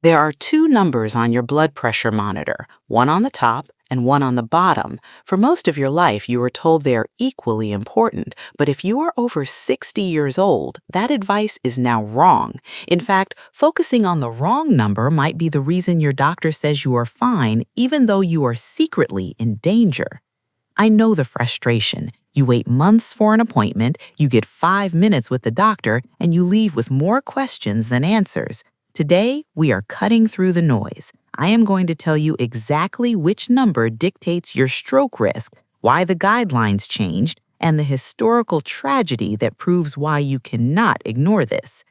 There are two numbers on your blood pressure monitor, one on the top and one on the bottom. For most of your life, you were told they are equally important, but if you are over 60 years old, that advice is now wrong. In fact, focusing on the wrong number might be the reason your doctor says you are fine, even though you are secretly in danger. I know the frustration. You wait months for an appointment, you get 5 minutes with the doctor, and you leave with more questions than answers. Today, we are cutting through the noise. I am going to tell you exactly which number dictates your stroke risk, why the guidelines changed, and the historical tragedy that proves why you cannot ignore this.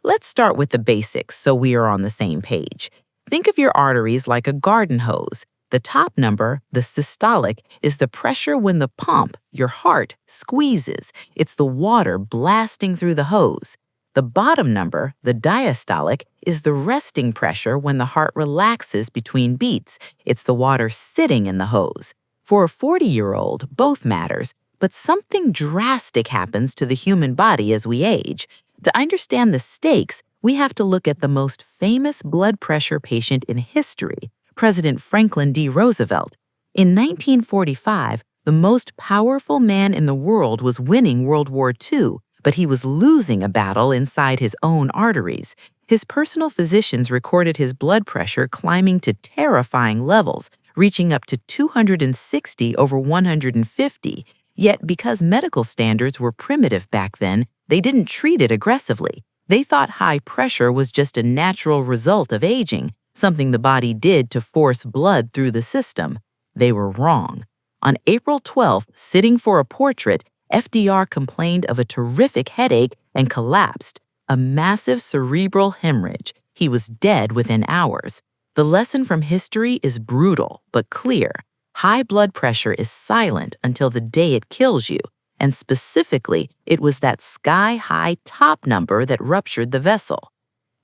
Let's start with the basics so we are on the same page. Think of your arteries like a garden hose. The top number, the systolic, is the pressure when the pump, your heart, squeezes. It's the water blasting through the hose. The bottom number, the diastolic, is the resting pressure when the heart relaxes between beats. It's the water sitting in the hose. For a 40-year-old, both matters, but something drastic happens to the human body as we age. To understand the stakes, we have to look at the most famous blood pressure patient in history, President Franklin D. Roosevelt. In 1945, the most powerful man in the world was winning World War II, but he was losing a battle inside his own arteries. His personal physicians recorded his blood pressure climbing to terrifying levels, reaching up to 260 over 150. Yet, because medical standards were primitive back then, they didn't treat it aggressively. They thought high pressure was just a natural result of aging, something the body did to force blood through the system. They were wrong. On April 12th, sitting for a portrait, FDR complained of a terrific headache and collapsed, a massive cerebral hemorrhage. He was dead within hours. The lesson from history is brutal but clear. High blood pressure is silent until the day it kills you, and specifically, it was that sky-high top number that ruptured the vessel.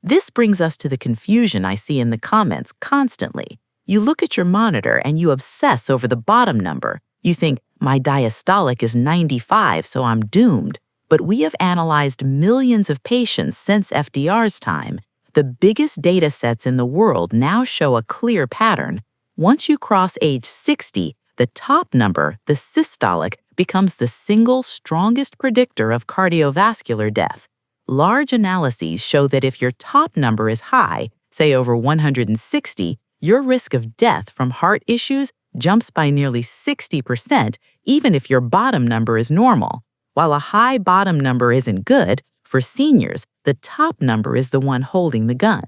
This brings us to the confusion I see in the comments constantly. You look at your monitor and you obsess over the bottom number. You think, my diastolic is 95, so I'm doomed. But we have analyzed millions of patients since FDR's time. The biggest data sets in the world now show a clear pattern. Once you cross age 60, the top number, the systolic, becomes the single strongest predictor of cardiovascular death. Large analyses show that if your top number is high, say over 160, your risk of death from heart issues jumps by nearly 60%, even if your bottom number is normal. While a high bottom number isn't good, for seniors, the top number is the one holding the gun.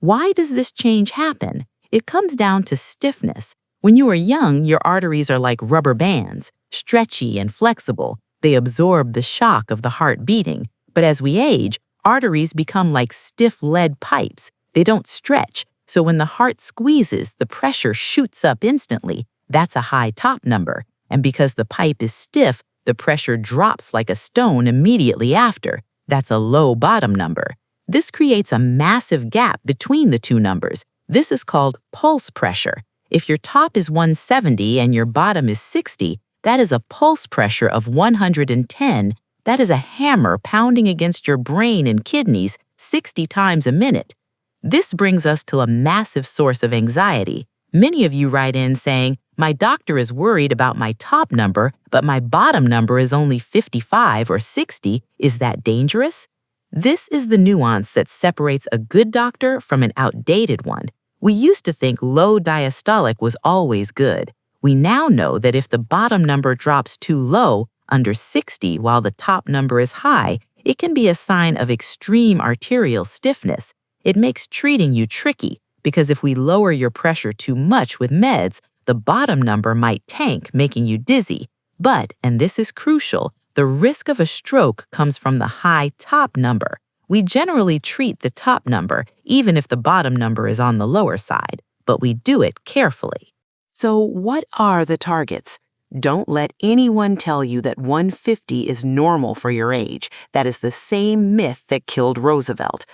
Why does this change happen? It comes down to stiffness. When you are young, your arteries are like rubber bands, stretchy and flexible. They absorb the shock of the heart beating. But as we age, arteries become like stiff lead pipes. They don't stretch, so when the heart squeezes, the pressure shoots up instantly. That's a high top number. And because the pipe is stiff, the pressure drops like a stone immediately after. That's a low bottom number. This creates a massive gap between the two numbers. This is called pulse pressure. If your top is 170 and your bottom is 60, that is a pulse pressure of 110. That is a hammer pounding against your brain and kidneys 60 times a minute. This brings us to a massive source of anxiety. Many of you write in saying, my doctor is worried about my top number, but my bottom number is only 55 or 60. Is that dangerous? This is the nuance that separates a good doctor from an outdated one. We used to think low diastolic was always good. We now know that if the bottom number drops too low, under 60 while the top number is high, it can be a sign of extreme arterial stiffness. It makes treating you tricky because if we lower your pressure too much with meds, the bottom number might tank, making you dizzy. But, and this is crucial, the risk of a stroke comes from the high top number. We generally treat the top number, even if the bottom number is on the lower side, but we do it carefully. So what are the targets? Don't let anyone tell you that 150 is normal for your age. That is the same myth that killed Roosevelt.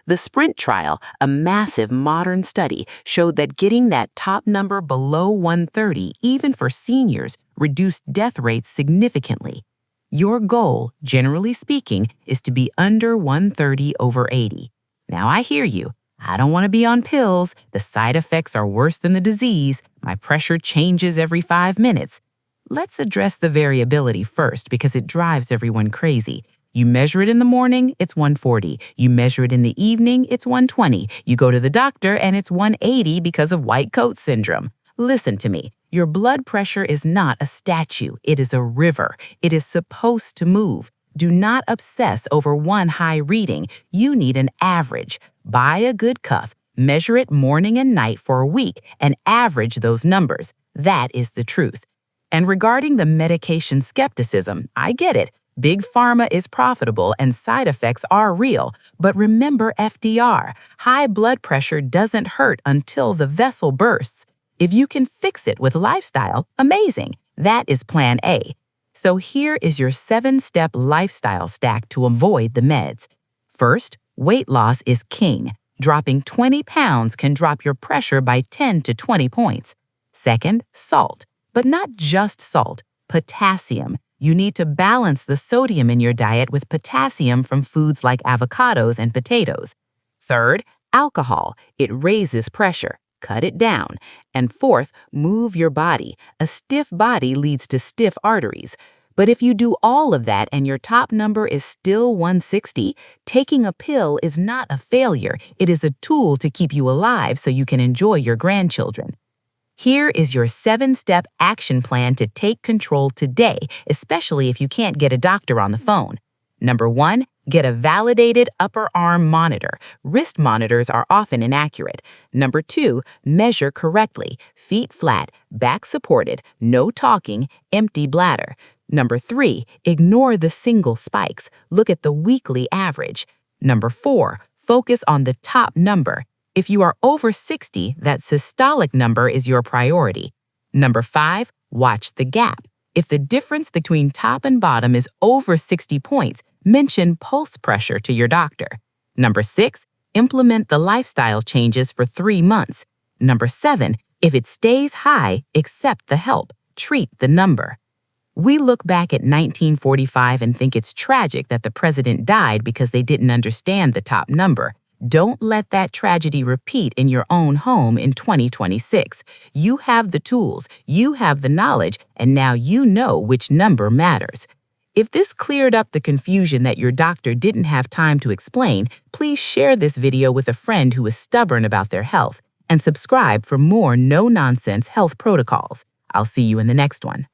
The SPRINT trial, a massive modern study, showed that getting that top number below 130, even for seniors, reduced death rates significantly. Your goal, generally speaking, is to be under 130 over 80. Now I hear you. I don't want to be on pills. The side effects are worse than the disease. My pressure changes every 5 minutes. Let's address the variability first because it drives everyone crazy. You measure it in the morning, it's 140. You measure it in the evening, it's 120. You go to the doctor and it's 180 because of white coat syndrome. Listen to me. Your blood pressure is not a statue. It is a river. It is supposed to move. Do not obsess over one high reading. You need an average. Buy a good cuff, measure it morning and night for a week, and average those numbers. That is the truth. And regarding the medication skepticism, I get it. Big pharma is profitable and side effects are real. But remember FDR, high blood pressure doesn't hurt until the vessel bursts. If you can fix it with lifestyle, amazing. That is plan A. So here is your 7-step lifestyle stack to avoid the meds. First, weight loss is king. Dropping 20 pounds can drop your pressure by 10 to 20 points. Second, salt. But not just salt, potassium. You need to balance the sodium in your diet with potassium from foods like avocados and potatoes. Third, alcohol. It raises pressure. Cut it down. And fourth, move your body. A stiff body leads to stiff arteries. But if you do all of that and your top number is still 160, taking a pill is not a failure. It is a tool to keep you alive so you can enjoy your grandchildren. Here is your 7-step action plan to take control today, especially if you can't get a doctor on the phone. Number 1, get a validated upper arm monitor. Wrist monitors are often inaccurate. Number 2, measure correctly. Feet flat, back supported, no talking, empty bladder. Number 3, ignore the single spikes. Look at the weekly average. Number 4, focus on the top number. If you are over 60, that systolic number is your priority. Number 5, watch the gap. If the difference between top and bottom is over 60 points, mention pulse pressure to your doctor. Number 6, implement the lifestyle changes for 3 months. Number 7, if it stays high, accept the help. Treat the number. We look back at 1945 and think it's tragic that the president died because they didn't understand the top number. Don't let that tragedy repeat in your own home in 2026. You have the tools, you have the knowledge, and now you know which number matters. If this cleared up the confusion that your doctor didn't have time to explain, please share this video with a friend who is stubborn about their health and subscribe for more no-nonsense health protocols. I'll see you in the next one.